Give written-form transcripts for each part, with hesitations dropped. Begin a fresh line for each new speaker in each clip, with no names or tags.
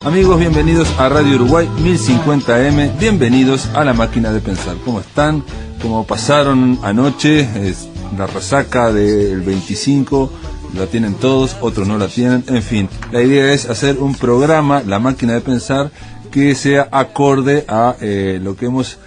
Amigos, bienvenidos a Radio Uruguay 1050M, bienvenidos a La Máquina de Pensar. ¿Cómo están? ¿Cómo pasaron anoche? Es la resaca del 25, la tienen todos, otros no la tienen, en fin. La idea es hacer un programa, La Máquina de Pensar, que sea acorde a lo que hemos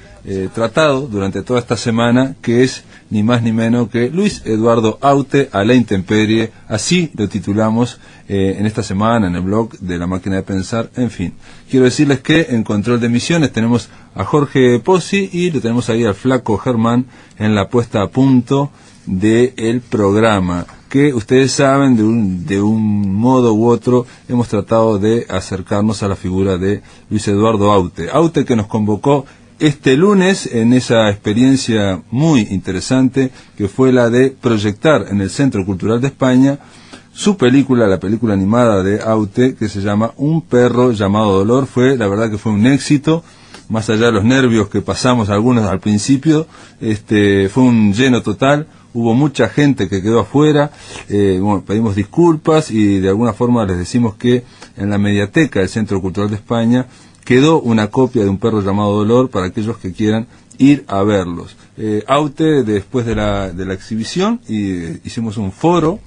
tratado durante toda esta semana, que es ni más ni menos que Luis Eduardo Aute a la intemperie. Así lo titulamos en esta semana en el blog de La Máquina de Pensar. En fin, quiero decirles que en control de emisiones tenemos a Jorge Pozzi y lo tenemos ahí al flaco Germán en la puesta a punto del programa, que ustedes saben de un modo u otro hemos tratado de acercarnos a la figura de Luis Eduardo Aute. Aute, que nos convocó este lunes en esa experiencia muy interesante que fue la de proyectar en el Centro Cultural de España su película, la película animada de Aute, que se llama Un perro llamado Dolor. La verdad que fue un éxito, más allá de los nervios que pasamos algunos al principio, fue un lleno total. Hubo mucha gente que quedó afuera, pedimos disculpas y de alguna forma les decimos que en la mediateca del Centro Cultural de España quedó una copia de Un perro llamado Dolor para aquellos que quieran ir a verlos. Aute, después de la exhibición, hicimos un foro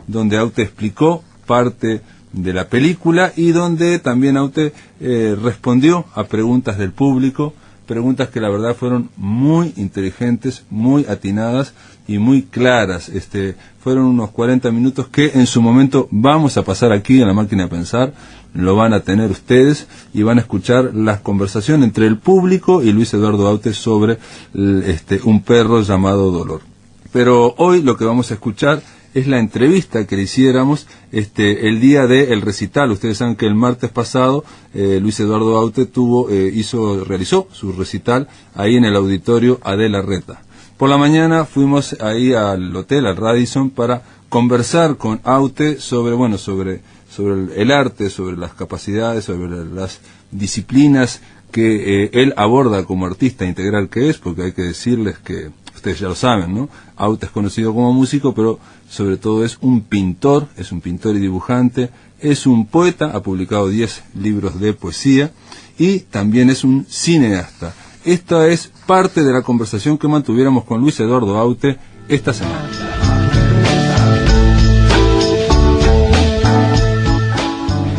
donde Aute explicó parte de la película y donde también Aute respondió a preguntas del público, preguntas que la verdad fueron muy inteligentes, muy atinadas y muy claras. Fueron unos 40 minutos que en su momento vamos a pasar aquí en La Máquina de Pensar. Lo van a tener ustedes y van a escuchar la conversación entre el público y Luis Eduardo Aute sobre Un perro llamado Dolor. Pero hoy lo que vamos a escuchar es la entrevista que le hiciéramos el día del recital. Ustedes saben que el martes pasado Luis Eduardo Aute realizó su recital ahí en el auditorio Adela Reta. Por la mañana fuimos ahí al hotel, al Radisson, para conversar con Aute sobre el arte, sobre las capacidades, sobre las disciplinas que él aborda como artista integral que es, porque hay que decirles que ustedes ya lo saben, ¿no? Aute es conocido como músico, pero sobre todo es un pintor y dibujante, es un poeta, ha publicado 10 libros de poesía y también es un cineasta. Esta es parte de la conversación que mantuviéramos con Luis Eduardo Aute esta semana.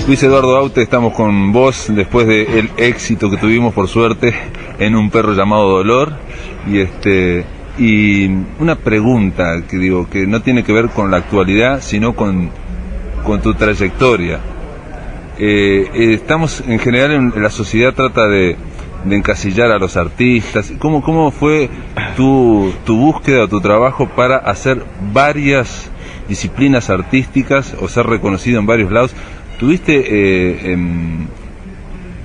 Luis Eduardo Aute, estamos con vos después del éxito que tuvimos, por suerte, en Un perro llamado Dolor. Y una pregunta que no tiene que ver con la actualidad, sino con tu trayectoria. Estamos en general en la sociedad trata de encasillar a los artistas. ¿Cómo fue tu búsqueda o tu trabajo para hacer varias disciplinas artísticas o ser reconocido en varios lados? ¿Tuviste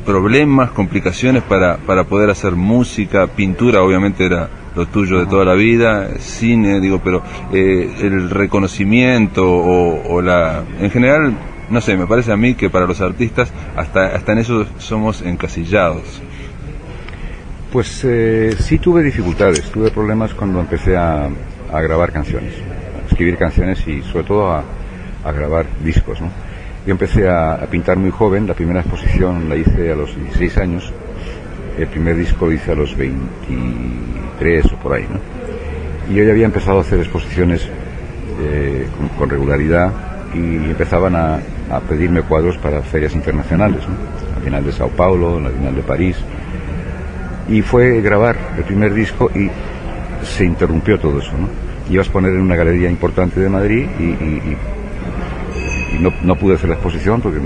problemas, complicaciones para poder hacer música? Pintura obviamente era lo tuyo de toda la vida, cine, pero el reconocimiento en general, no sé, me parece a mí que para los artistas hasta en eso somos encasillados.
Pues sí tuve dificultades, tuve problemas cuando empecé a grabar canciones, a escribir canciones y sobre todo a grabar discos, ¿no? Yo empecé a pintar muy joven, la primera exposición la hice a los 16 años, el primer disco lo hice a los 23 o por ahí, ¿no? Y yo ya había empezado a hacer exposiciones con regularidad y empezaban a pedirme cuadros para ferias internacionales, ¿no? La Bienal de Sao Paulo, la Bienal de París. Y fue grabar el primer disco y se interrumpió todo eso, ¿no? Iba a exponer en una galería importante de Madrid y no pude hacer la exposición porque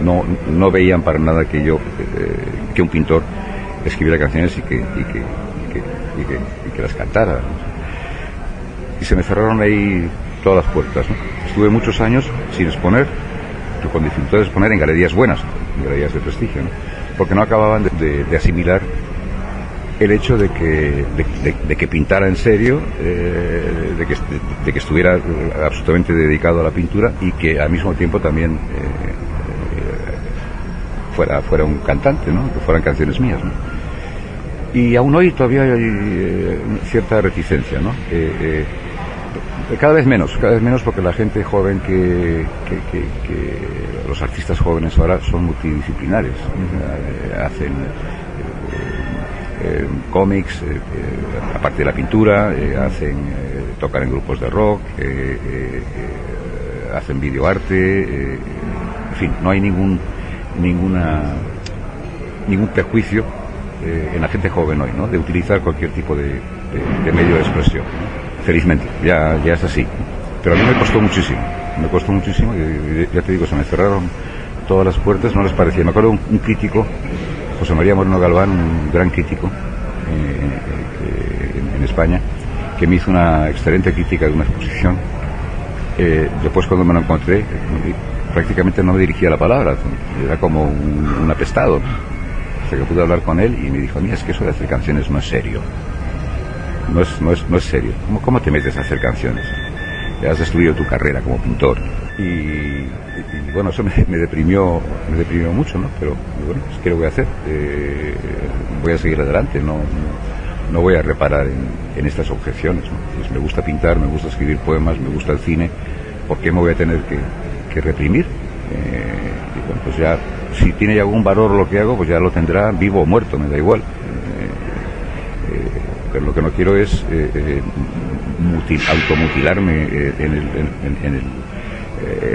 no veían para nada que un pintor escribiera canciones y que las cantara, ¿no? Y se me cerraron ahí todas las puertas, ¿no? Estuve muchos años sin exponer, con dificultades de exponer en galerías buenas, en galerías de prestigio, ¿no? Porque no acababan de asimilar el hecho de que pintara en serio, de que estuviera absolutamente dedicado a la pintura y que al mismo tiempo también fuera un cantante, ¿no? Que fueran canciones mías, ¿no? Y aún hoy todavía hay cierta reticencia, ¿no? Cada vez menos porque la gente joven que los artistas jóvenes ahora son multidisciplinares. Hacen cómics, aparte de la pintura, tocan en grupos de rock, hacen videoarte, en fin, no hay ningún prejuicio en la gente joven hoy, ¿no?, de utilizar cualquier tipo de medio de expresión, ¿no? Felizmente, ya es así. Pero a mí me costó muchísimo, y ya te digo, se me cerraron todas las puertas, no les parecía. Me acuerdo un crítico, José María Moreno Galván, un gran crítico en España, que me hizo una excelente crítica de una exposición. Después, cuando me lo encontré, prácticamente no me dirigía la palabra, era como un apestado, ¿no? Hasta que pude hablar con él y me dijo: mira, es que eso de hacer canciones no es serio. No es serio. ¿Cómo te metes a hacer canciones? Ya has destruido tu carrera como pintor. Y bueno, eso me deprimió mucho, ¿no? Pero bueno, pues, ¿qué le voy a hacer? Voy a seguir adelante, no voy a reparar en estas objeciones, ¿no? Pues me gusta pintar, me gusta escribir poemas, me gusta el cine. ¿Por qué me voy a tener que reprimir? Y bueno, pues ya, si tiene algún valor lo que hago, pues ya lo tendrá, vivo o muerto, me da igual. Pero lo que no quiero es automutilarme en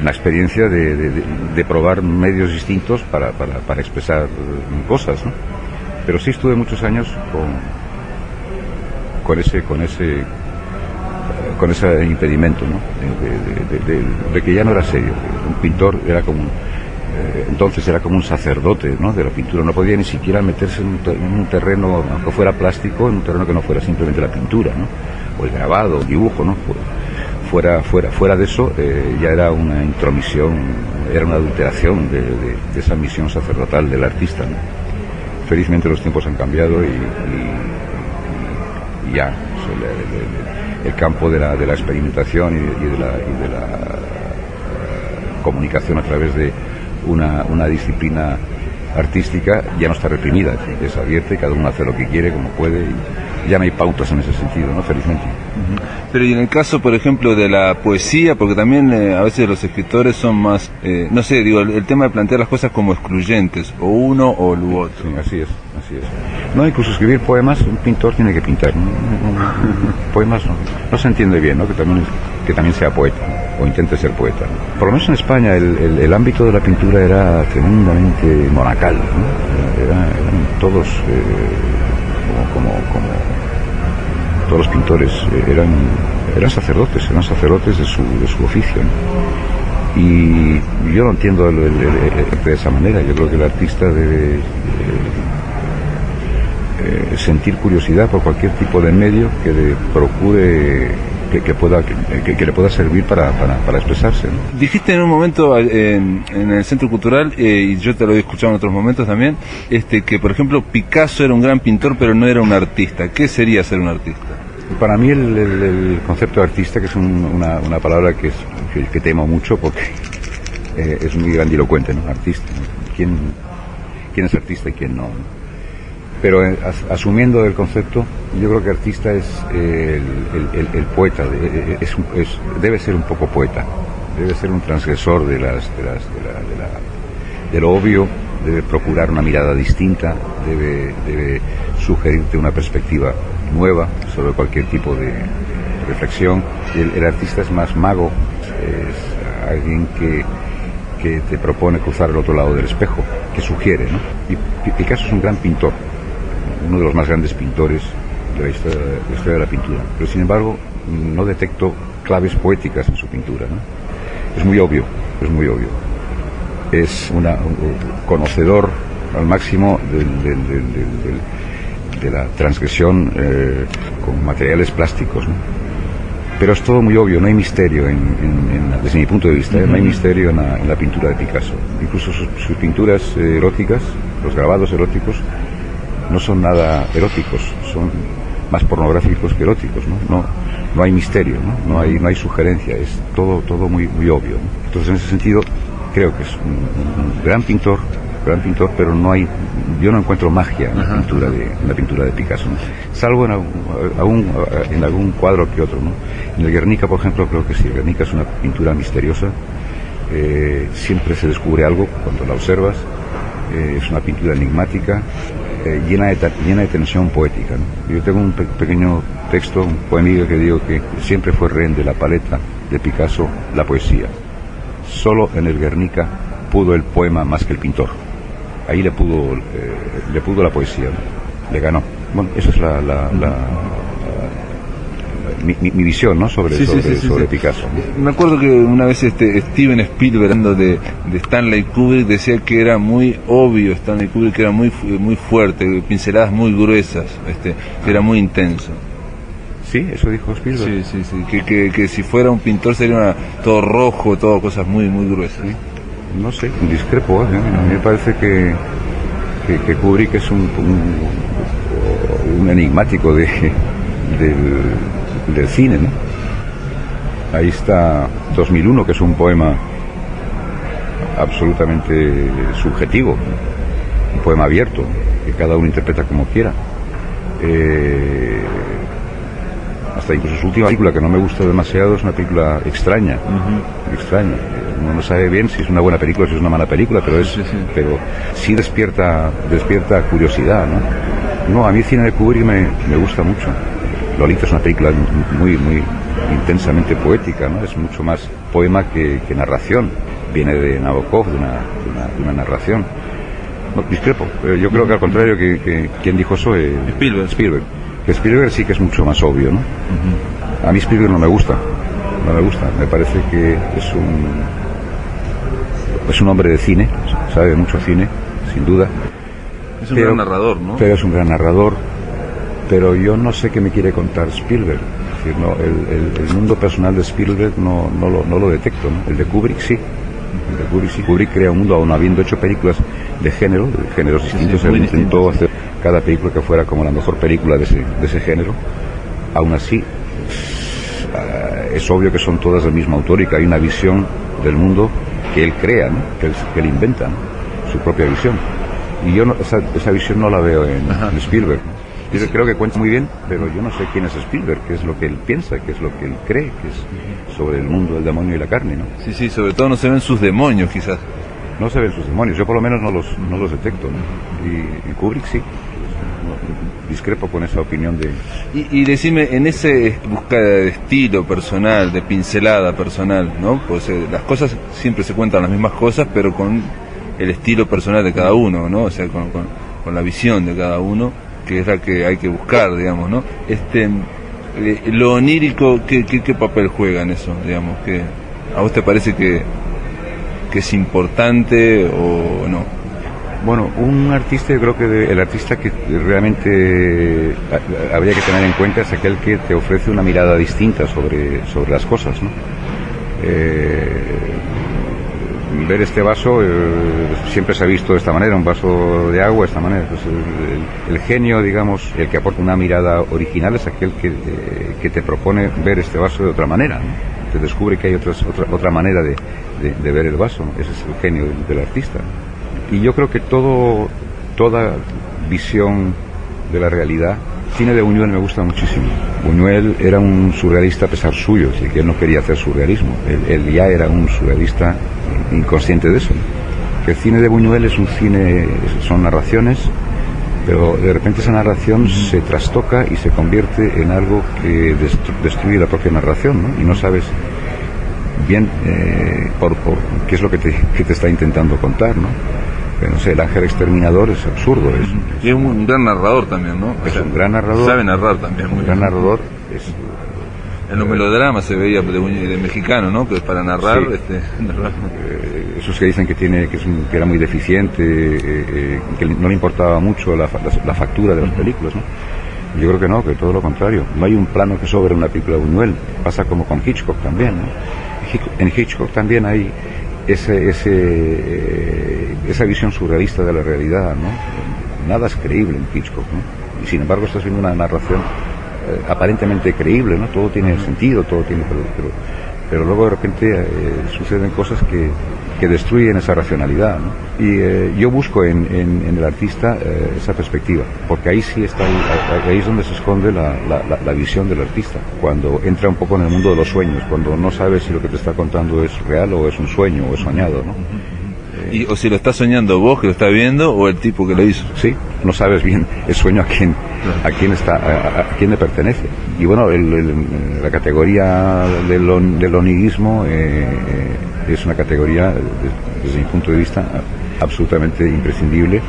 la experiencia de probar medios distintos para expresar cosas, ¿no? Pero sí estuve muchos años con ese impedimento, ¿no? De que ya no era serio. Un pintor era como entonces era como un sacerdote, ¿no?, de la pintura. No podía ni siquiera meterse en un terreno, aunque fuera plástico, en un terreno que no fuera simplemente la pintura, ¿no?, o el grabado, el dibujo, ¿no? Fuera de eso, ya era una intromisión, era una adulteración de esa misión sacerdotal del artista, ¿no? Felizmente los tiempos han cambiado y ya, o sea, el campo de la experimentación y de la comunicación a través de una disciplina artística ya no está reprimida, es abierta y cada uno hace lo que quiere, como puede, y ya no hay pautas en ese sentido, ¿no?, felizmente.
Pero y en el caso, por ejemplo, de la poesía, porque también a veces los escritores son más, no sé, digo, el tema de plantear las cosas como excluyentes, o uno o lo otro.
Sí, así es. No, incluso escribir poemas, un pintor tiene que pintar, ¿no? Poemas no se entiende bien, ¿no?, que también sea poeta, ¿no?, o intente ser poeta, ¿no? Por lo menos en España el ámbito de la pintura era tremendamente monacal, ¿no? Eran todos como todos los pintores eran sacerdotes de su oficio, ¿no? Y yo no entiendo de esa manera. Yo creo que el artista debe sentir curiosidad por cualquier tipo de medio que le procure que le pueda servir para expresarse, ¿no?
Dijiste en un momento en el Centro Cultural, y yo te lo he escuchado en otros momentos también, que por ejemplo Picasso era un gran pintor pero no era un artista. ¿Qué sería ser un artista?
Para mí el concepto de artista, que es una palabra que temo mucho porque es muy grandilocuente, ¿no? Artista, ¿no? ¿Quién es artista y quién no? Pero asumiendo el concepto, yo creo que artista es el poeta, debe ser un poco poeta, debe ser un transgresor de lo obvio, debe procurar una mirada distinta, debe sugerirte una perspectiva nueva sobre cualquier tipo de reflexión. El artista es más mago, es alguien que te propone cruzar el otro lado del espejo, que sugiere, ¿no? Y Picasso es un gran pintor, uno de los más grandes pintores de la historia de la pintura, pero sin embargo no detecto claves poéticas en su pintura, ¿no? Es muy obvio, es un conocedor al máximo de la transgresión con materiales plásticos, ¿no? Pero es todo muy obvio, no hay misterio desde mi punto de vista, no hay misterio en la pintura de Picasso. Incluso sus pinturas eróticas, los grabados eróticos, no son nada eróticos, son más pornográficos que eróticos, no hay misterio, no hay sugerencia, es todo muy obvio, ¿no? Entonces, en ese sentido, creo que es un gran pintor gran pintor, pero yo no encuentro magia en la pintura de Picasso, ¿no? Salvo en algún cuadro que otro, ¿no? En el Guernica, por ejemplo, creo que sí, el Guernica es una pintura misteriosa, siempre se descubre algo cuando la observas, es una pintura enigmática, llena de tensión poética, ¿no? Yo tengo un pequeño texto, un poemillo que digo que siempre fue rehén de la paleta de Picasso la poesía. Solo en el Guernica pudo el poema más que el pintor. Ahí le pudo la poesía, ¿no? Le ganó. Bueno, esa es mi visión, ¿no? sobre Picasso.
Me acuerdo que una vez Steven Spielberg, hablando de Stanley Kubrick, decía que era muy obvio Stanley Kubrick, que era muy fuerte, pinceladas muy gruesas, que era muy intenso.
Sí, eso dijo Spielberg.
Sí, que si fuera un pintor sería todo rojo, todo cosas muy gruesas.
¿Sí? No sé, discrepo, ¿eh? A mí me parece que Kubrick es un enigmático del cine, ¿no? Ahí está 2001, que es un poema absolutamente subjetivo, un poema abierto, que cada uno interpreta como quiera. Hasta incluso su última película, que no me gusta demasiado, es una película extraña, extraña. Uno no sabe bien si es una buena película o si es una mala película, pero pero sí despierta curiosidad, ¿no? No, a mí el cine de Kubrick me gusta mucho. Lolita es una película muy intensamente poética, ¿no? Es mucho más poema que narración. Viene de Nabokov, de una narración. No, discrepo. Yo creo que al contrario, que ¿quién dijo eso? Spielberg. Que Spielberg sí que es mucho más obvio, ¿no? A mí Spielberg no me gusta. Me parece que es un hombre de cine, sabe mucho cine, sin duda.
Es un gran narrador, ¿no?
Pero es un gran narrador. Pero yo no sé qué me quiere contar Spielberg. Es decir, no, el mundo personal de Spielberg no lo detecto, ¿no? El de Kubrick sí. Kubrick crea un mundo, aún habiendo hecho películas de géneros distintos. Él intentó hacer cada película que fuera como la mejor película de ese género. Aún así, es obvio que son todas del mismo autor y que hay una visión del mundo que él crea, ¿no? que él inventa, ¿no? Su propia visión. Y yo esa visión no la veo en Spielberg, ¿no? Yo creo que cuenta muy bien, pero yo no sé quién es Spielberg, qué es lo que él piensa, qué es lo que él cree, que es sobre el mundo del demonio y la carne, ¿no?
Sí, sobre todo no se ven sus demonios, quizás.
No se ven sus demonios, yo por lo menos no los detecto, ¿no? Y Kubrick sí. Discrepo con esa opinión de...
Y decime, en ese búsqueda de estilo personal, de pincelada personal, ¿no? Pues las cosas siempre se cuentan las mismas cosas, pero con el estilo personal de cada uno, ¿no? O sea, con la visión de cada uno, que es la que hay que buscar, digamos, ¿no? Lo onírico, ¿qué papel juega en eso, digamos? ¿Que a vos te parece que es importante o no?
Bueno, un artista, yo creo que el artista que realmente habría que tener en cuenta es aquel que te ofrece una mirada distinta sobre las cosas, ¿no? Ver este vaso siempre se ha visto de esta manera, un vaso de agua de esta manera. Entonces, el genio, digamos, el que aporta una mirada original es aquel que te propone ver este vaso de otra manera, ¿no? Te descubre que hay otra manera de ver el vaso, ¿no? Ese es el genio del artista. Y yo creo que toda visión de la realidad, el cine de Buñuel me gusta muchísimo. Buñuel era un surrealista a pesar suyo, así que él no quería hacer surrealismo. Él ya era un surrealista inconsciente de eso, ¿no? Que el cine de Buñuel es un cine, son narraciones, pero de repente esa narración se trastoca y se convierte en algo que destruye la propia narración, ¿no? Y no sabes bien por qué es lo que te está intentando contar, ¿no? Pero no sé, El ángel exterminador es absurdo.
Y es un gran narrador también, ¿no?
Es un gran narrador.
Sabe narrar también.
Un gran narrador.
En los melodramas se veía de mexicano, ¿no? Que para narrar...
Sí. Esos que dicen que era muy deficiente, que no le importaba mucho la factura de las películas, ¿no? Yo creo que no, que todo lo contrario. No hay un plano que sobre una película de Buñuel. Pasa como con Hitchcock también, ¿no? En Hitchcock también hay esa visión surrealista de la realidad, ¿no? Nada es creíble en Hitchcock, ¿no? Y sin embargo estás viendo una narración aparentemente creíble, ¿no? Todo tiene sentido, todo tiene... Pero luego de repente suceden cosas que destruyen esa racionalidad, ¿no? Y yo busco en el artista esa perspectiva, porque ahí sí está, ahí es donde se esconde la visión del artista, cuando entra un poco en el mundo de los sueños, cuando no sabes si lo que te está contando es real o es un sueño o es soñado, ¿no?
O si lo estás soñando vos que lo estás viendo o el tipo que lo hizo.
Sí, no sabes bien el sueño a quién le pertenece. Y bueno, la categoría del onirigismo es una categoría, desde mi punto de vista, absolutamente imprescindible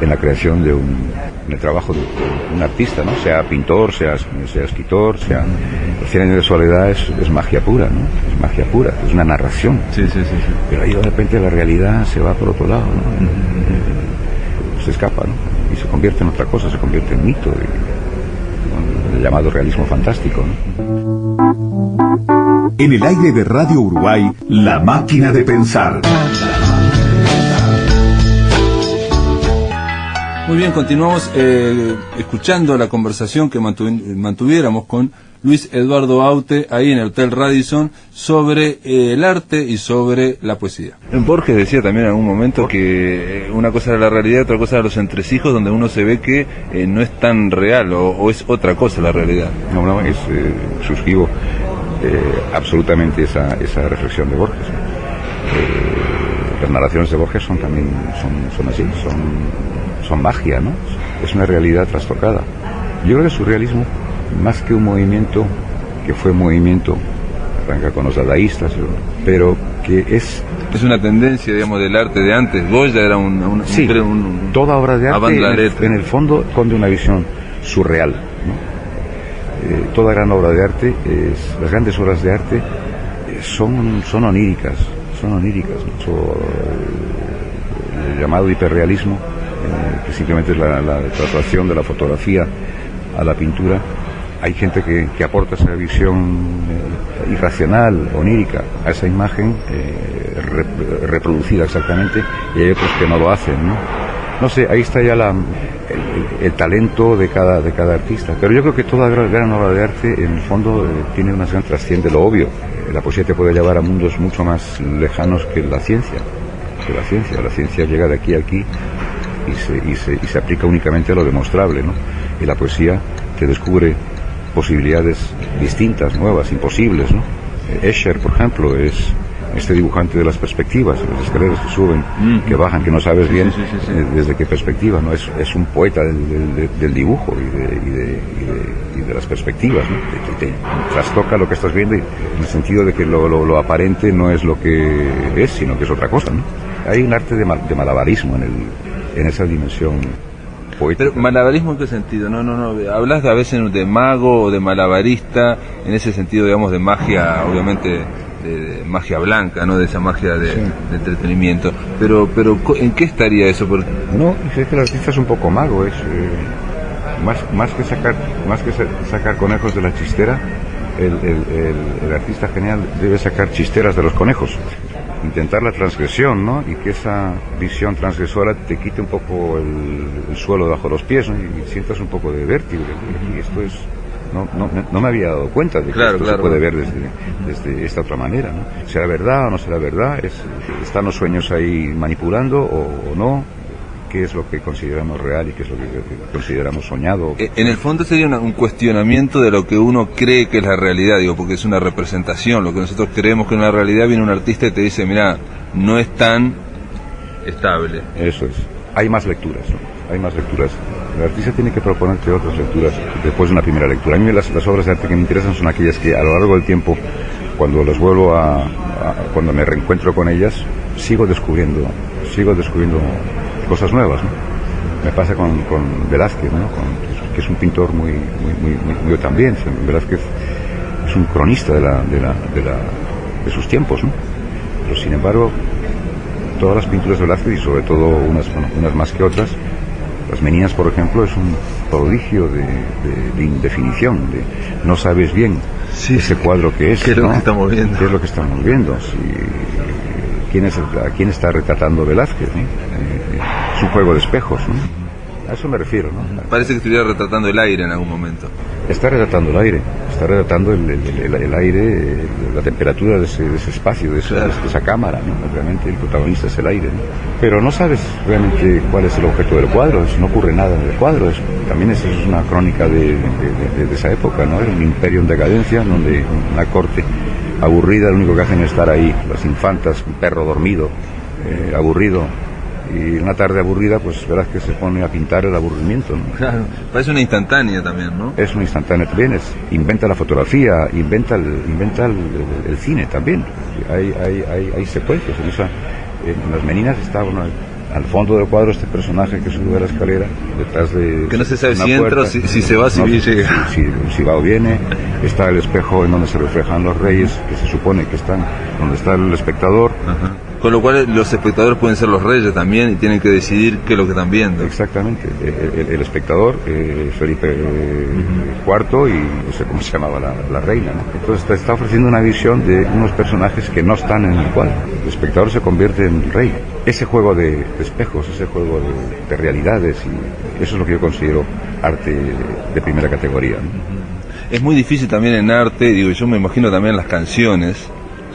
en la creación en el trabajo de un artista, ¿no? Sea pintor, sea escritor, sea... Cien años de soledad es magia pura, ¿no? Es magia pura, es una narración.
Sí.
Pero ahí de repente la realidad se va por otro lado, ¿no? Se escapa, ¿no? Y se convierte en otra cosa, se convierte en mito, el llamado realismo fantástico, ¿no?
En el aire de Radio Uruguay, La Máquina de Pensar.
Muy bien, continuamos escuchando la conversación que mantuviéramos con Luis Eduardo Aute ahí en el Hotel Radisson sobre el arte y sobre la poesía. Borges decía también en algún momento que una cosa era la realidad, otra cosa era los entresijos, donde uno se ve que no es tan real o es otra cosa la realidad.
No, suscribo absolutamente esa reflexión de Borges. Las narraciones de Borges son así, son magia, ¿no? Es una realidad trastocada. Yo creo que su realismo, más que un movimiento, que fue movimiento, arranca con los dadaístas, pero que es
una tendencia, digamos, del arte de antes. Goya era
toda obra de arte en el fondo esconde una visión surreal, ¿no? Toda gran obra de arte, las grandes obras de arte son oníricas, ¿no? El llamado hiperrealismo, que simplemente es la traslación de la fotografía a la pintura. Hay gente que aporta esa visión irracional, onírica, a esa imagen reproducida exactamente, y hay otros que no lo hacen, ¿no? No sé, ahí está ya el talento de cada artista. Pero yo creo que toda gran obra de arte, en el fondo, trasciende lo obvio. La poesía te puede llevar a mundos mucho más lejanos que la ciencia. La ciencia llega de aquí a aquí y se aplica únicamente a lo demostrable, ¿no? Y la poesía te descubre posibilidades distintas, nuevas, imposibles, ¿no? Escher, por ejemplo, es este dibujante de las perspectivas, las escaleras que suben, que bajan, que no sabes bien desde qué perspectiva, ¿no? Es un poeta del dibujo y de las perspectivas, ¿no? Te trastoca lo que estás viendo, en el sentido de que lo aparente no es lo que es, sino que es otra cosa, ¿no? Hay un arte de malabarismo en esa dimensión poética.
Pero malabarismo, ¿en qué sentido? No. Hablas a veces de mago o de malabarista, en ese sentido, digamos, de magia, obviamente, de magia blanca, ¿no? De esa magia de entretenimiento. Pero ¿en qué estaría eso? Porque...
No, es que el artista es un poco mago, es más que sacar conejos de la chistera, el artista genial debe sacar chisteras de los conejos. Intentar la transgresión, ¿no? Y que esa visión transgresora te quite un poco el suelo debajo de los pies, ¿no? Y sientas un poco de vértigo. Y esto es... No me había dado cuenta de que esto se puede ver desde esta otra manera, ¿no? ¿Será verdad o no será verdad? ¿Están los sueños ahí manipulando o no? ¿Qué es lo que consideramos real y qué es lo que consideramos soñado?
En el fondo sería un cuestionamiento de lo que uno cree que es la realidad, digo, porque es una representación. Lo que nosotros creemos que es una realidad, viene un artista y te dice, mira, no es tan estable.
Eso es. Hay más lecturas, ¿no? Hay más lecturas. El artista tiene que proponerte otras lecturas después de una primera lectura. A mí las obras de arte que me interesan son aquellas que a lo largo del tiempo, cuando las vuelvo cuando me reencuentro con ellas, sigo descubriendo cosas nuevas, ¿no? Me pasa con Velázquez, ¿no? Que es un pintor muy también. Velázquez es un cronista de sus tiempos, ¿no? Pero sin embargo, todas las pinturas de Velázquez, y sobre todo unas más que otras, las Meninas, por ejemplo, es un prodigio de indefinición, de no sabes bien ese cuadro que es,
¿qué es
lo
que estamos viendo?
¿Qué es lo que estamos viendo? ¿A quién está retratando Velázquez, ¿no? Es un juego de espejos, ¿no? A eso me refiero, ¿no?
Parece que estuviera retratando el aire en algún momento.
Está relatando el aire, está relatando el aire, la temperatura de ese espacio, de esa cámara, ¿no? Realmente el protagonista es el aire, ¿no? Pero no sabes realmente cuál es el objeto del cuadro, no ocurre nada en el cuadro, también es una crónica de esa época, ¿no? Era un imperio en decadencia, donde una corte aburrida, lo único que hacen es estar ahí, las infantas, un perro dormido, aburrido. Y una tarde aburrida, pues verás que se pone a pintar el aburrimiento, ¿no?
Claro, parece una instantánea también, ¿no?
Es una instantánea también, inventa la fotografía, inventa el cine también. Hay secuencias, en las meninas está al fondo del cuadro este personaje que sube a la escalera, detrás de...
Que no se sabe
una
si entra o
puerta,
si se va, si llega.
Si va o viene, está el espejo en donde se reflejan los reyes, que se supone que están donde está el espectador.
Ajá. Con lo cual los espectadores pueden ser los reyes también y tienen que decidir qué es lo que están viendo.
Exactamente, el espectador, Felipe IV y no sé cómo se llamaba la reina, ¿no? Entonces te está ofreciendo una visión de unos personajes que no están en el cuadro. El espectador se convierte en rey. Ese juego de espejos, ese juego de realidades, y eso es lo que yo considero arte de primera categoría, ¿no?
Es muy difícil también en arte, digo, yo me imagino también en las canciones,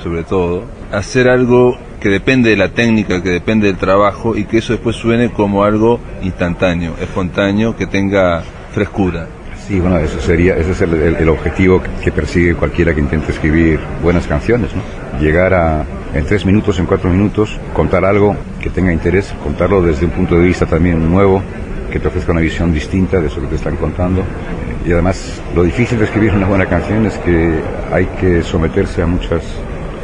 sobre todo, hacer algo que depende de la técnica, que depende del trabajo, y que eso después suene como algo instantáneo, espontáneo, que tenga frescura.
Sí, bueno, ese es el objetivo que persigue cualquiera que intente escribir buenas canciones, ¿no? Llegar en 3 minutos, en 4 minutos, contar algo que tenga interés, contarlo desde un punto de vista también nuevo, que te ofrezca una visión distinta de eso que te están contando. Y además, lo difícil de escribir una buena canción es que hay que someterse a muchas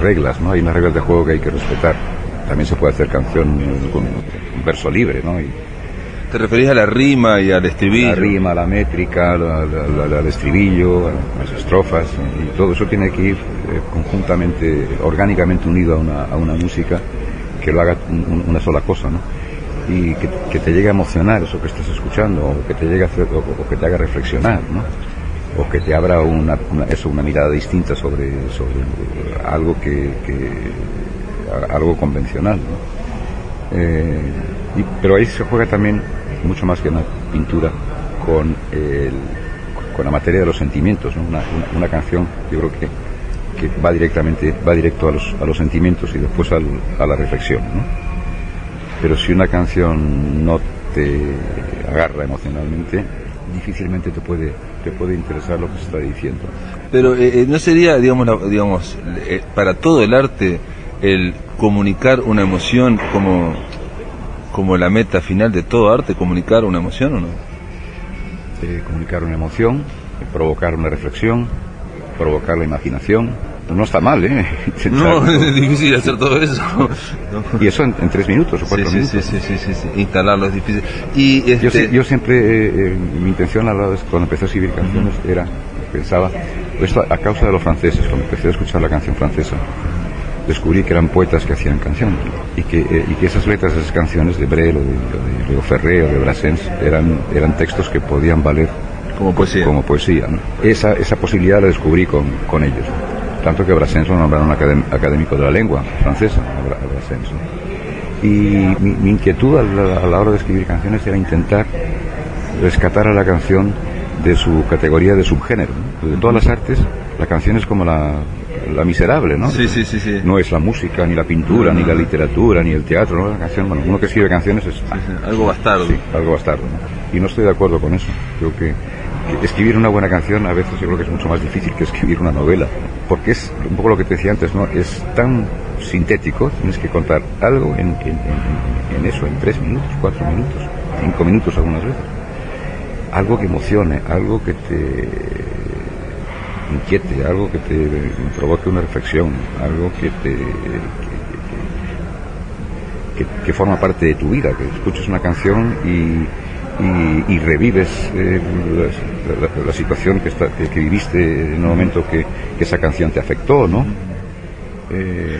reglas, ¿no? Hay unas reglas de juego que hay que respetar. También se puede hacer canción con un verso libre, ¿no?
¿Te referís a la rima y al estribillo?
La rima, la métrica, al estribillo, las estrofas, y todo eso tiene que ir conjuntamente, orgánicamente unido a una música que lo haga una sola cosa, ¿no? Y que te llegue a emocionar eso que estás escuchando, o que te llegue a hacer, o que te haga reflexionar, ¿no? O que te abra una mirada distinta sobre algo algo convencional, ¿no? Pero ahí se juega también mucho más que en la pintura con la materia de los sentimientos, ¿no? Una canción, yo creo que va directo a los sentimientos y después a la reflexión, ¿no? Pero si una canción no te agarra emocionalmente, difícilmente te puede interesar lo que se está diciendo.
Pero no sería, digamos, para todo el arte, el comunicar una emoción como la meta final de todo arte, comunicar una emoción, ¿o no?
Comunicar una emoción, provocar una reflexión, provocar la imaginación. No está mal, ¿eh?
No, es difícil hacer todo eso. No.
Y eso en 3 minutos o 4 minutos.
Sí. Instalarlo es difícil. Y
yo siempre, mi intención cuando empecé a escribir canciones pensaba, esto a causa de los franceses, cuando empecé a escuchar la canción francesa, descubrí que eran poetas que hacían canciones, y que esas letras de esas canciones de Brel o de Leo Ferré o de Brassens eran textos que podían valer como poesía, ¿no? Esa posibilidad la descubrí con ellos. Tanto que Brassens lo nombraron académico de la lengua francesa, a Brassens, ¿no? Y mi inquietud a la hora de escribir canciones era intentar rescatar a la canción de su categoría de subgénero, ¿no? De todas las artes, la canción es como la miserable, ¿no?
Sí.
No es la música, ni la pintura, ni la literatura, ni el teatro, ¿no? La canción, bueno, uno que escribe canciones es...
algo bastardo.
Sí, algo bastardo, ¿no? Y no estoy de acuerdo con eso. Creo que escribir una buena canción a veces yo creo que es mucho más difícil que escribir una novela, porque es un poco lo que te decía antes, ¿no? Es tan sintético, tienes que contar algo en eso, en 3 minutos, 4 minutos, 5 minutos algunas veces. Algo que emocione, algo que te inquiete, algo que te provoque una reflexión, algo que forma parte de tu vida, que escuches una canción y revives la situación que viviste en el momento que esa canción te afectó, ¿no?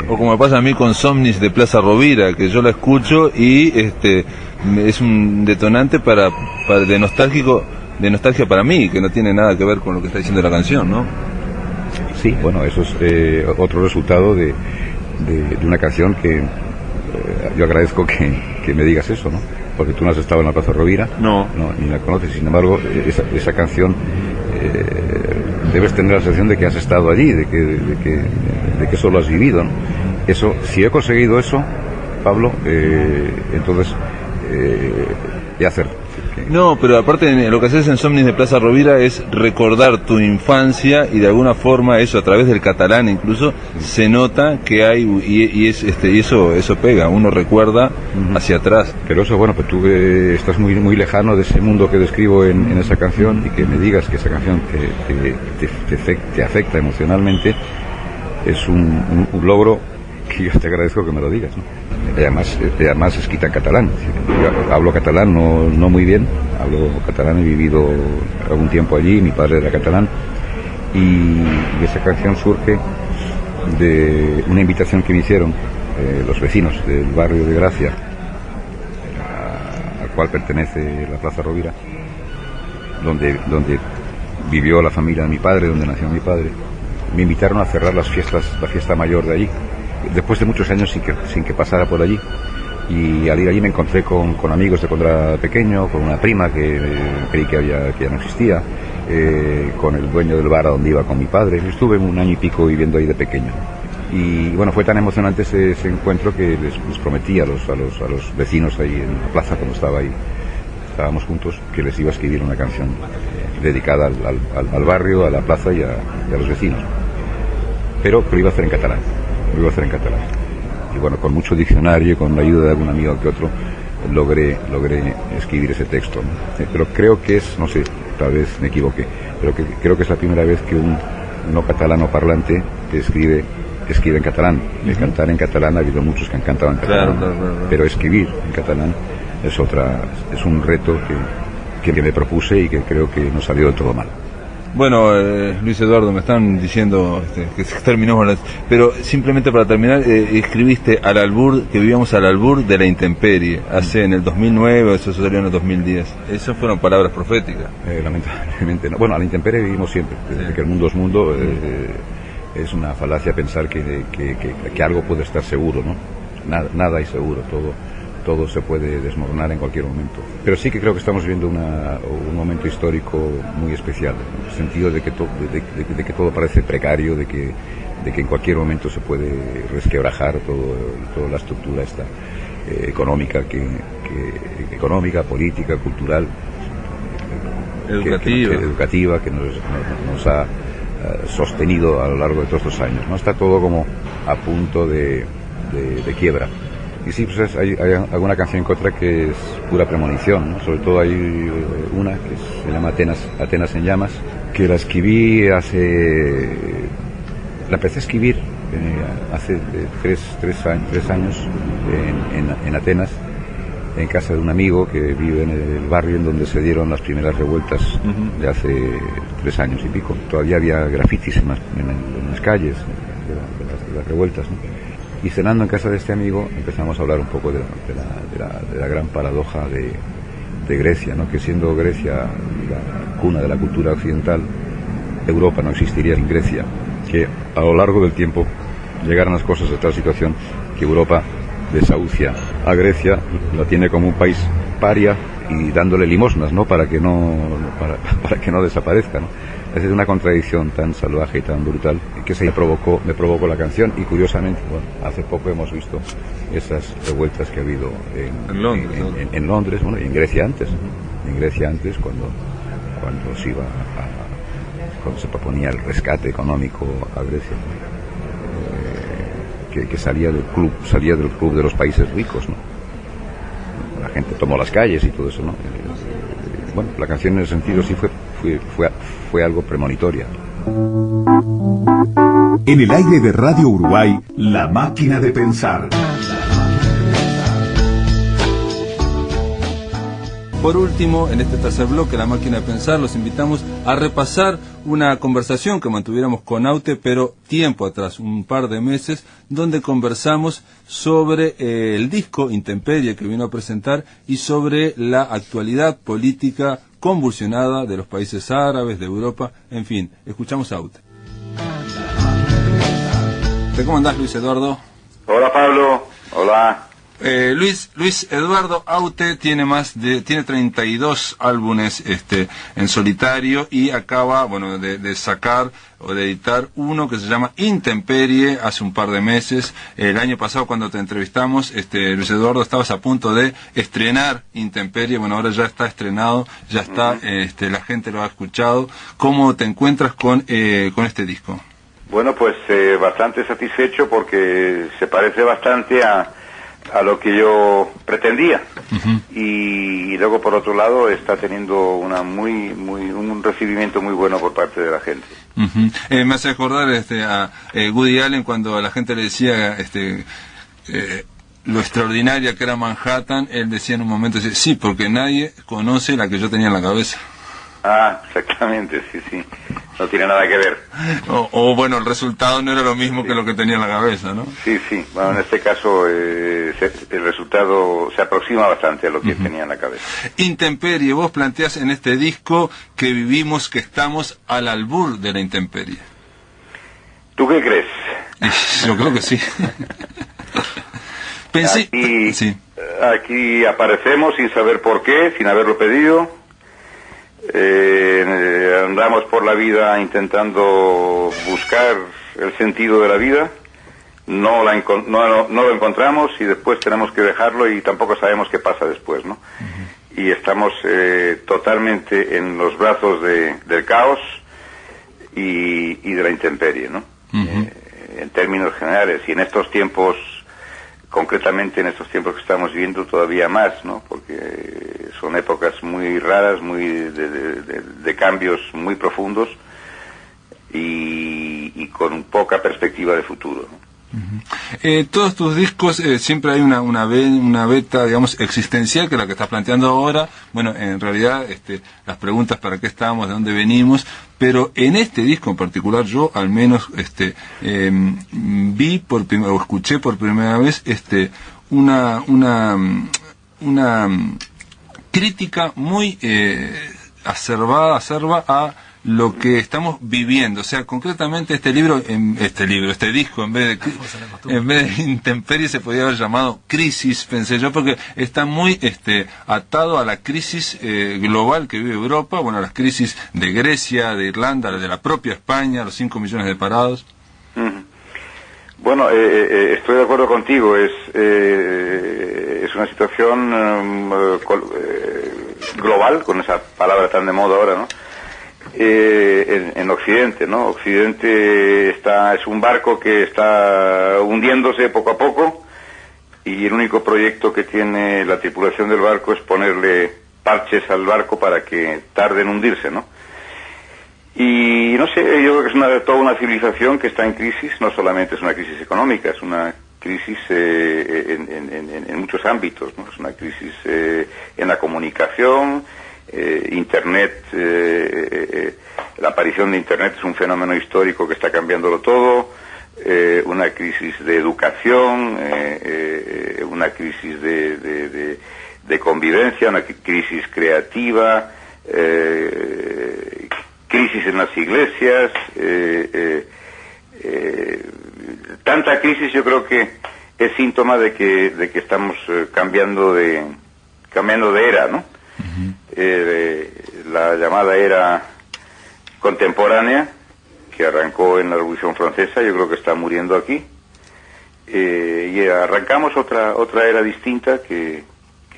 O como me pasa a mí con Somnis de Plaza Rovira, que yo la escucho y es un detonante de nostalgia para mí, que no tiene nada que ver con lo que está diciendo la canción, ¿no? Sí,
bueno, eso es otro resultado de una canción que yo agradezco que me digas eso, ¿no? Porque tú no has estado en la Plaza Rovira,
No.
ni la conoces. Sin embargo, esa canción, debes tener la sensación de que has estado allí, de que eso lo has vivido, ¿no? Eso, si he conseguido eso, Pablo, entonces he acertado.
No, pero aparte lo que haces en Somnis de Plaza Rovira es recordar tu infancia y de alguna forma eso a través del catalán incluso se nota que hay y eso pega, uno recuerda hacia atrás.
Pero eso, bueno, pues tú estás muy muy lejano de ese mundo que describo en esa canción, y que me digas que esa canción te afecta emocionalmente es un logro que yo te agradezco que me lo digas, ¿no? Y además escrita en catalán. Yo hablo catalán, no muy bien, hablo catalán, he vivido algún tiempo allí, mi padre era catalán, y esa canción surge de una invitación que me hicieron los vecinos del barrio de Gracia, al cual pertenece la Plaza Rovira, donde vivió la familia de mi padre, donde nació mi padre. Me invitaron a cerrar la fiesta mayor de allí, después de muchos años sin que pasara por allí. Y al ir allí me encontré con amigos de cuando era pequeño, con una prima que creí que ya no existía, con el dueño del bar a donde iba con mi padre. Estuve 1 año y pico viviendo ahí de pequeño. Y bueno, fue tan emocionante ese encuentro que les prometí a los vecinos ahí en la plaza, cuando estábamos juntos, que les iba a escribir una canción dedicada al barrio, a la plaza y a los vecinos. Pero lo iba a hacer en catalán. Y bueno, con mucho diccionario y con la ayuda de algún amigo que otro, logré escribir ese texto, ¿no? Pero creo que no sé, tal vez me equivoqué, pero creo que es la primera vez que un no catalano parlante escribe en catalán. Cantar en catalán, ha habido muchos que han cantado en catalán, claro. Pero escribir en catalán es un reto que me propuse y que creo que no salió del todo mal.
Bueno, Luis Eduardo, me están diciendo que se terminó, pero simplemente para terminar, escribiste que vivíamos al albur de la intemperie, en el 2009, eso salió en el 2010. Esas fueron palabras proféticas.
Lamentablemente no. Bueno, a la intemperie vivimos siempre, desde que el mundo es mundo. Es una falacia pensar que algo puede estar seguro, ¿no? Nada hay seguro, todo se puede desmoronar en cualquier momento. Pero sí que creo que estamos viviendo un momento histórico muy especial, en el sentido de que todo parece precario, de que en cualquier momento se puede resquebrajar toda la estructura esta económica, política, cultural, educativa que nos ha sostenido a lo largo de todos estos años, ¿no? Está todo como a punto de quiebra. Y sí, pues hay alguna canción que otra que es pura premonición, ¿no? Sobre todo hay una que se llama Atenas en llamas, que la escribí la empecé a escribir hace 3 años en Atenas, en casa de un amigo que vive en el barrio en donde se dieron las primeras revueltas de hace 3 años y pico. Todavía había grafitis en las calles de las revueltas, ¿no? Y cenando en casa de este amigo empezamos a hablar un poco de la gran paradoja de Grecia, ¿no? Que siendo Grecia la cuna de la cultura occidental, Europa no existiría sin Grecia. Que a lo largo del tiempo llegaron las cosas a tal situación que Europa desahucia a Grecia, la tiene como un país paria y dándole limosnas, ¿no? Para que no desaparezca, ¿no? Es decir, una contradicción tan salvaje y tan brutal que me provocó la canción. Y curiosamente, bueno, hace poco hemos visto esas revueltas que ha habido en Londres, bueno, y en Grecia antes, ¿no? En Grecia antes, cuando se proponía el rescate económico a Grecia, que salía del club de los países ricos, ¿no? La gente tomó las calles y todo eso, ¿no? Bueno, la canción en ese sentido sí fue algo premonitoria.
En el aire de Radio Uruguay, La Máquina de Pensar.
Por último, en este tercer bloque, La Máquina de Pensar, los invitamos a repasar una conversación que mantuviéramos con Aute, pero tiempo atrás, un par de meses, donde conversamos sobre el disco Intemperie que vino a presentar y sobre la actualidad política convulsionada de los países árabes, de Europa, en fin, escuchamos a Aute. ¿Cómo andás, Luis Eduardo?
Hola, Pablo. Hola.
Luis Eduardo Aute tiene tiene 32 álbumes en solitario y acaba de sacar o de editar uno que se llama Intemperie hace un par de meses. El año pasado cuando te entrevistamos, Luis Eduardo, estabas a punto de estrenar Intemperie. Bueno, ahora ya está estrenado, ya está, la gente lo ha escuchado. ¿Cómo te encuentras con este disco?
Bueno, pues bastante satisfecho porque se parece bastante a lo que yo pretendía. Y luego por otro lado está teniendo un recibimiento muy bueno por parte de la gente.
Me hace acordar a Woody Allen cuando a la gente le decía lo extraordinaria que era Manhattan. Él decía en un momento, sí, porque nadie conoce la que yo tenía en la cabeza.
Ah, exactamente, sí. No tiene nada que ver.
Bueno, el resultado no era lo mismo que lo que tenía en la cabeza, ¿no?
Sí. Bueno, en este caso el resultado se aproxima bastante a lo que tenía en la cabeza.
Intemperie, vos planteás en este disco que vivimos, que estamos al albur de la intemperie.
¿Tú qué crees?
Yo creo que sí. Pensé...
Aquí aparecemos sin saber por qué, sin haberlo pedido. Andamos por la vida intentando buscar el sentido de la vida, no lo encontramos y después tenemos que dejarlo y tampoco sabemos qué pasa después, ¿no? Y estamos totalmente en los brazos del caos y de la intemperie, ¿no? En términos generales, y en estos tiempos, concretamente en estos tiempos que estamos viviendo todavía más, ¿no? Porque son épocas muy raras, muy de cambios muy profundos y con poca perspectiva de futuro, ¿no?
Todos tus discos siempre hay una beta, digamos, existencial, que es la que estás planteando ahora. Bueno, en realidad las preguntas para qué estábamos, de dónde venimos, pero en este disco en particular yo al menos vi o escuché por primera vez una crítica muy acerba a lo que estamos viviendo. O sea, concretamente este disco, en vez de Intemperie se podría haber llamado Crisis, pensé yo, porque está muy atado a la crisis global que vive Europa, bueno, a las crisis de Grecia, de Irlanda, de la propia España, los 5 millones de parados.
Bueno, estoy de acuerdo contigo, es una situación global, con esa palabra tan de moda ahora, ¿no? En Occidente, ¿no? Occidente es un barco que está hundiéndose poco a poco y el único proyecto que tiene la tripulación del barco es ponerle parches al barco para que tarde en hundirse, ¿no? Y no sé, yo creo que es toda una civilización que está en crisis. No solamente es una crisis económica, es una crisis en muchos ámbitos, ¿no? Es una crisis en la comunicación. Internet, la aparición de Internet es un fenómeno histórico que está cambiándolo todo, una crisis de educación, una crisis de convivencia, una crisis creativa, crisis en las iglesias, tanta crisis. Yo creo que es síntoma de que estamos cambiando de era, ¿no? La llamada era contemporánea, que arrancó en la Revolución Francesa, yo creo que está muriendo aquí, y arrancamos otra era distinta que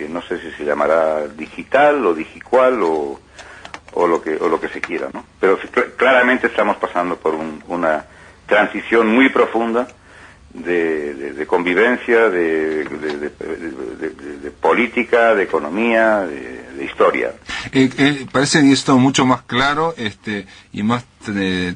no sé si se llamará digital o digicual o lo que se quiera, ¿no? Pero claramente estamos pasando por una transición muy profunda de convivencia, de política, de economía, de historia.
Parece esto mucho más claro y más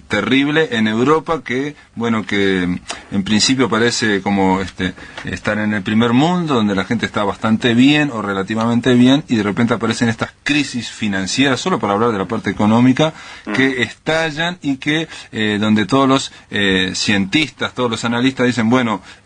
terrible en Europa, que en principio parece como estar en el primer mundo, donde la gente está bastante bien o relativamente bien, y de repente aparecen estas crisis financieras, solo para hablar de la parte económica, que estallan y que donde todos los cientistas, todos los analistas dicen,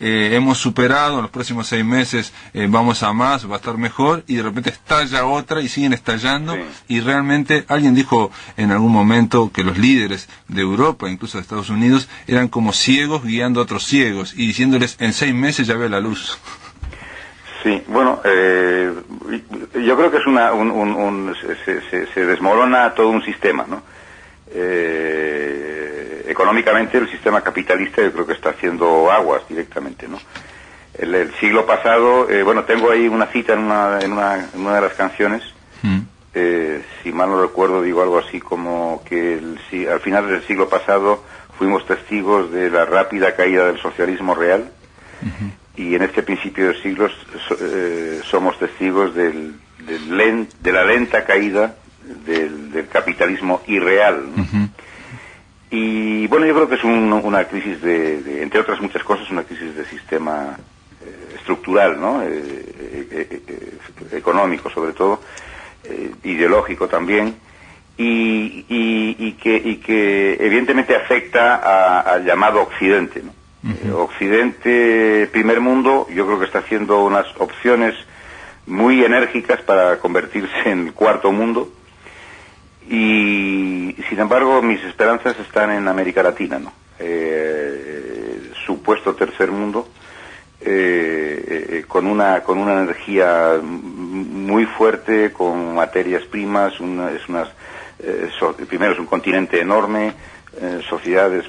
hemos superado, en los próximos 6 meses vamos a más, va a estar mejor, y de repente estalla otra y siguen estallando. Sí. Y realmente alguien dijo en algún momento que los líderes de Europa, incluso de Estados Unidos, eran como ciegos guiando a otros ciegos y diciéndoles en 6 meses ya ve la luz.
Sí, bueno, yo creo que es se desmorona todo un sistema, ¿no? Económicamente el sistema capitalista yo creo que está haciendo aguas directamente, ¿no? El siglo pasado, bueno, tengo ahí una cita en una de las canciones, si mal no recuerdo digo algo así como que al final del siglo pasado fuimos testigos de la rápida caída del socialismo real, y en este principio del siglo somos testigos de la lenta caída del capitalismo irreal, ¿no? Y bueno, yo creo que es una crisis entre otras muchas cosas, una crisis de sistema estructural, ¿no? Económico sobre todo, ideológico también, y que evidentemente afecta al llamado Occidente, ¿no? Occidente, primer mundo, yo creo que está haciendo unas opciones muy enérgicas para convertirse en cuarto mundo, y sin embargo mis esperanzas están en América Latina, ¿no? Supuesto tercer mundo, con una energía muy fuerte, con materias primas, primero es un continente enorme, sociedades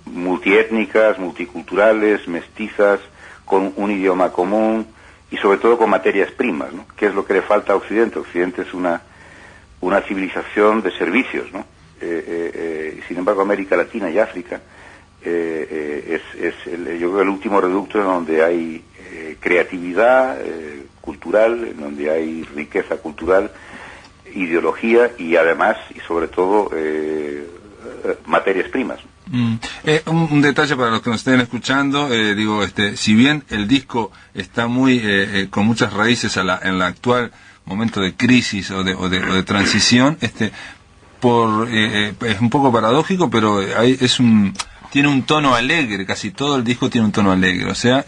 multiétnicas, multiculturales, mestizas, con un idioma común y sobre todo con materias primas, ¿no? ¿Qué es lo que le falta a Occidente? Occidente es una civilización de servicios, ¿no? Sin embargo, América Latina y África yo creo el último reducto en donde hay creatividad cultural, en donde hay riqueza cultural, ideología y además y sobre todo materias primas.
Un detalle para los que nos estén escuchando, si bien el disco está muy con muchas raíces en la actual momento de crisis o de transición, es un poco paradójico, pero tiene un tono alegre, casi todo el disco tiene un tono alegre, o sea,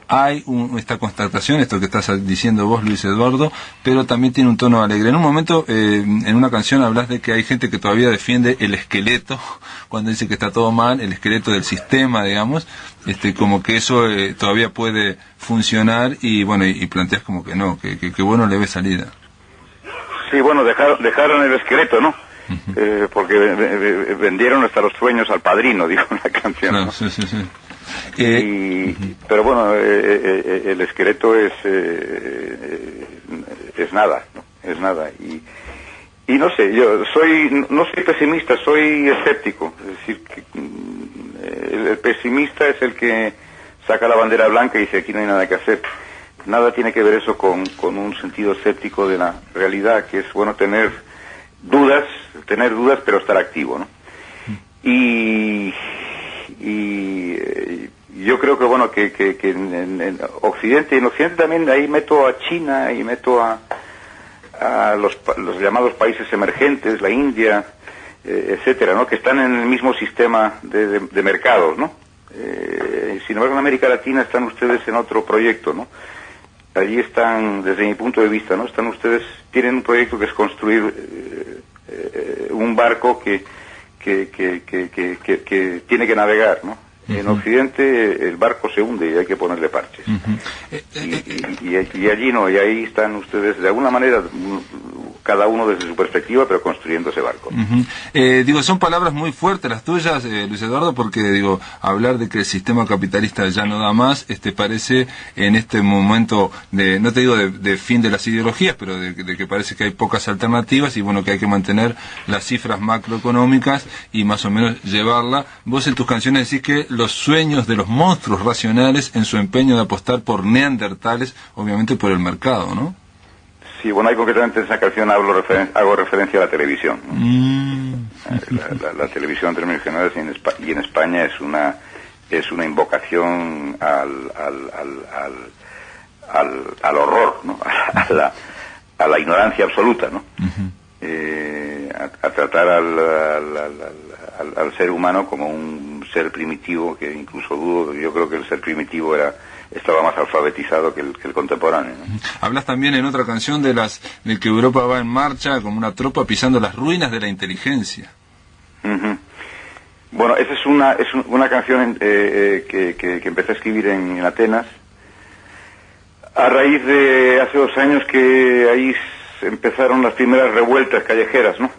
hay esta constatación, esto que estás diciendo vos, Luis Eduardo, pero también tiene un tono alegre. En un momento, en una canción hablas de que hay gente que todavía defiende el esqueleto, cuando dice que está todo mal, el esqueleto del sistema, digamos, como que eso todavía puede funcionar, y bueno, y planteas como que no, que bueno le ve salida.
Sí, bueno, dejaron el esqueleto, ¿no? Porque vendieron hasta los sueños al padrino, dijo la canción, ¿no?
Sí.
Pero bueno, el esqueleto es nada, ¿no? Es nada, y no sé, yo no soy pesimista, soy escéptico, es decir, que el pesimista es el que saca la bandera blanca y dice aquí no hay nada que hacer. Nada tiene que ver eso con un sentido escéptico de la realidad, que es bueno tener dudas, pero estar activo, ¿no? Y yo creo que bueno que en Occidente, y en Occidente también ahí meto a China y meto a los llamados países emergentes, la India, etcétera, ¿no? Que están en el mismo sistema de mercados, ¿no? Sin embargo, en América Latina están ustedes en otro proyecto, ¿no? Allí están, desde mi punto de vista, ¿no? Tienen un proyecto que es construir un barco que tiene que navegar, ¿no? En Occidente el barco se hunde y hay que ponerle parches. Y allí no, y ahí están ustedes de alguna manera, cada uno desde su perspectiva, pero construyendo ese barco.
Son palabras muy fuertes las tuyas, Luis Eduardo, porque hablar de que el sistema capitalista ya no da más, parece en este momento no te digo de fin de las ideologías, pero de que parece que hay pocas alternativas y bueno, que hay que mantener las cifras macroeconómicas y más o menos llevarla. Vos en tus canciones decís que los sueños de los monstruos racionales en su empeño de apostar por neandertales, obviamente por el mercado, ¿no?
Sí, bueno, ahí concretamente en esa canción hago referencia a la televisión, ¿no? La televisión en términos generales y en España es una invocación al horror, ¿no? a la ignorancia absoluta, ¿no? A tratar al ser humano como un ser primitivo, que incluso yo creo que el ser primitivo estaba más alfabetizado que el contemporáneo, ¿no?
Hablas también en otra canción de que Europa va en marcha como una tropa pisando las ruinas de la inteligencia.
Bueno, esa es una canción que empecé a escribir en Atenas, A raíz de hace 2 años que ahí empezaron las primeras revueltas callejeras, ¿no?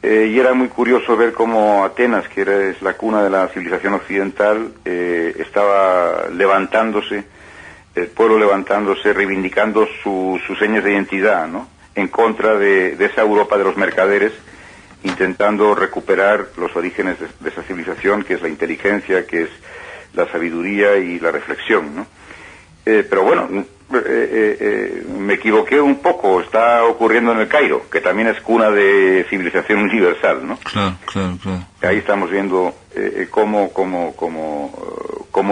Y era muy curioso ver cómo Atenas, que es la cuna de la civilización occidental, estaba levantándose, el pueblo levantándose, reivindicando sus señas de identidad, ¿no? En contra de esa Europa de los mercaderes, intentando recuperar los orígenes de esa civilización, que es la inteligencia, que es la sabiduría y la reflexión, ¿no? Pero bueno, me equivoqué un poco. Está ocurriendo en el Cairo, que también es cuna de civilización universal, ¿no?
Claro, claro, claro.
Ahí estamos viendo cómo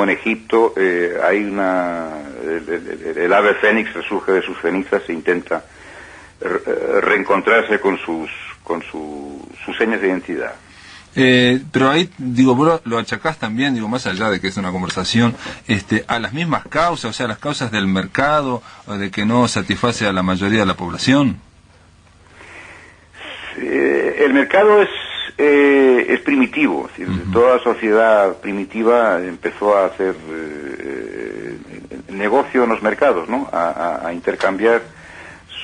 en Egipto hay el ave fénix resurge de sus cenizas e intenta reencontrarse con sus señas de identidad.
Pero ahí, digo, vos lo achacás también, digo, más allá de que es una conversación, a las mismas causas, o sea, las causas del mercado, o de que no satisface a la mayoría de la población.
El mercado es primitivo, es decir, toda sociedad primitiva empezó a hacer negocio en los mercados, ¿no? A intercambiar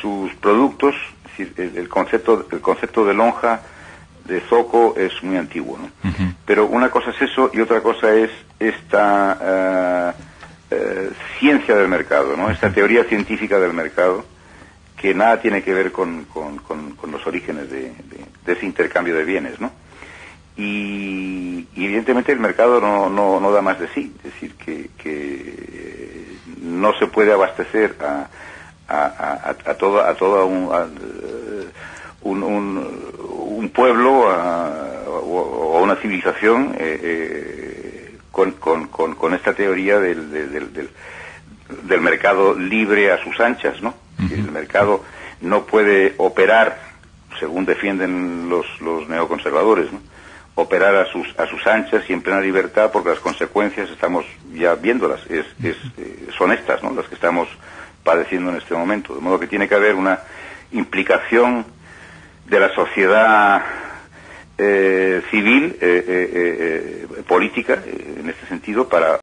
sus productos, es decir, el concepto de lonja, de zoco, es muy antiguo, ¿no? Uh-huh. Pero una cosa es eso y otra cosa es esta ciencia del mercado, ¿no? Esta teoría científica del mercado, que nada tiene que ver con los orígenes de ese intercambio de bienes, ¿no? Y evidentemente el mercado no da más de sí, es decir, que no se puede abastecer a toda un pueblo o una civilización con esta teoría del mercado libre a sus anchas, ¿no? Uh-huh. El mercado no puede operar, según defienden los neoconservadores, ¿no? Operar a sus anchas y en plena libertad, porque las consecuencias estamos ya viéndolas, son estas, ¿no? Las que estamos padeciendo en este momento, de modo que tiene que haber una implicación de la sociedad civil, política, en este sentido, para